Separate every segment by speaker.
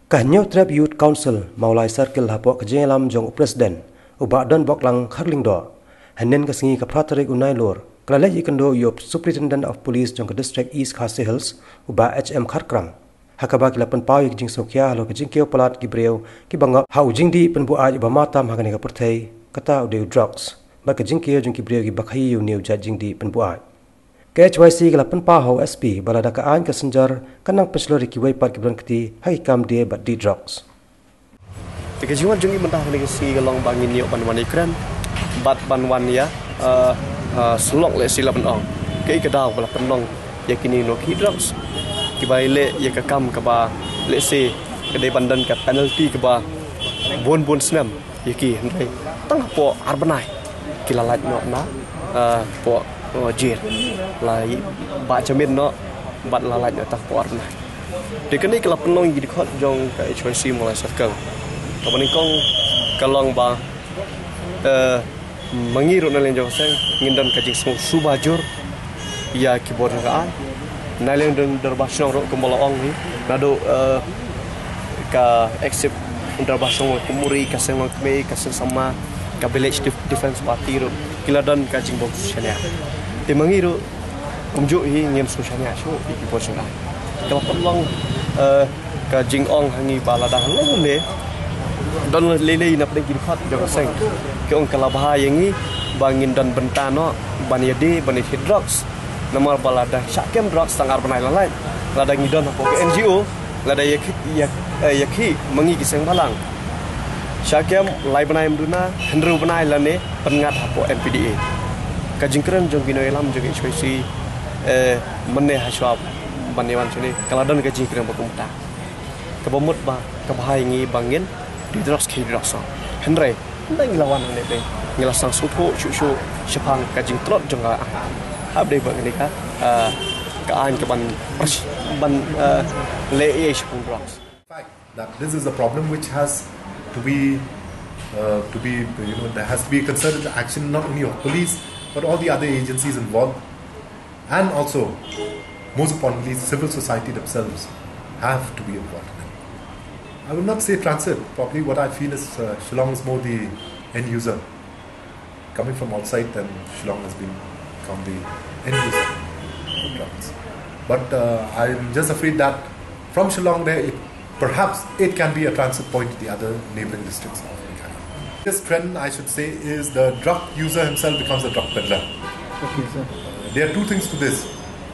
Speaker 1: New Trap Youth Council Mawlai Circle hapok kejelam jong presiden ubak dan boklang Harlingdo hanen kesengi ke Pratorik Unai Lor kelale Ïakynduh yop Superintendent of Police jong ke District East Khasi Hills ubak HM Kharkrang hakaba kilapan pawik jing Sokya halo ke jingkeu pelat gibreu ki bangga hau jingdi penbuat iba matam hakane ke pertai kata udeu Droks ba ke jingkeu jong gibreu gi bakhai yu new jat jingdi penbuat KHYC kilapan pahau SP balada kaan ke senjar kanang peslori ki waipat ki berangkti hakikam dia bat di Droks.
Speaker 2: Kejuan jungi mentah ni si galong bangin niok banwan ikran bat banwan ya sulok le sila penong ke kedau bala penong yakini no ki Droks ki baile ya kakam ka ba le se kedai bandan ka penalty ka ba bon snam yaki hendai tang po arbanai kilalat no na po jir lai ba chamin no bat lalat no tak po arbanai dekani kelap penong di khot jong ka HYC mulai sakang kapan kong kalong ba mengiru nalen jong sang ngindan ka jing subajur ya keyboard kaan nalen deng derbasong ro kembalaong ni nado ka accept derbasong kumuri ka seng me ka sama ka village defense party ro kiladan ka jing bong syania te mengiru umju hi ngem syania shu keyboard sing kalau pelong ka jing ong hangi balada long ne don lele na pada kiri khat jong seng ke ong kala bahaya ngi bangin dan bentano baniade bani Droks nomor balada syakem Droks sangar banai lalai lada ngidon apa ke NGO lada yakhi mengi kiseng balang syakem lai banai mduna hendru banai lane pengat apa NPDA kajingkren jong bino elam jong HYC menne haswab baniwan sini kaladan kajingkren bakumta kebomut ba kabahai ngi bangin di Droks ki Droks hendrai ndang lawan ne be ngilasang supo chu sepang kajing trot jong update bang ni ka kaan ke ban le sepung Droks
Speaker 3: fact that this is a problem which has to be there has to be concerted action not only of police but all the other agencies involved and also most importantly civil society themselves have to be involved. I would not say transit. Probably what I feel is Shillong is more the end user. Coming from outside, then Shillong has become the end user of drugs. But I'm just afraid that from Shillong there, perhaps it can be a transit point to the other neighboring districts of Ïakynduh. This trend, I should say, is the drug user himself becomes a drug peddler.
Speaker 4: Okay, sir.
Speaker 3: There are two things to this.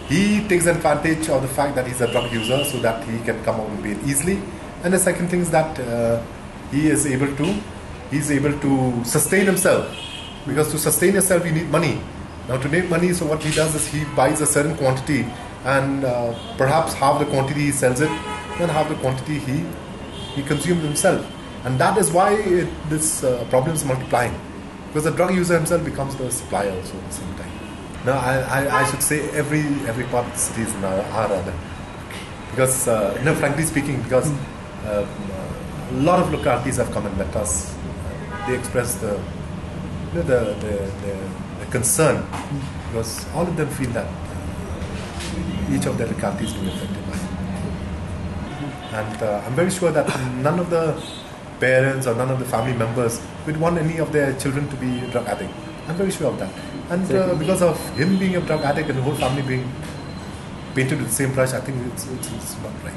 Speaker 3: He takes advantage of the fact that he's a drug user so that he can come out and bail easily. And the second thing is that he is able to sustain himself, because to sustain yourself you need money. Now to make money, so what he does is he buys a certain quantity, and perhaps half the quantity he sells it, and half the quantity he consumes himself, and that is why this problem is multiplying, because the drug user himself becomes the supplier also at the same time. Now I should say every part of the cities are rather, because frankly speaking, because a lot of localities have come and met us. They expressed the concern, because all of them feel that each of their localities is being affected by it. And I'm very sure that none of the parents or none of the family members would want any of their children to be a drug addict. I'm very sure of that. And because of him being a drug addict and the whole family being painted with the same brush, I think it's not right.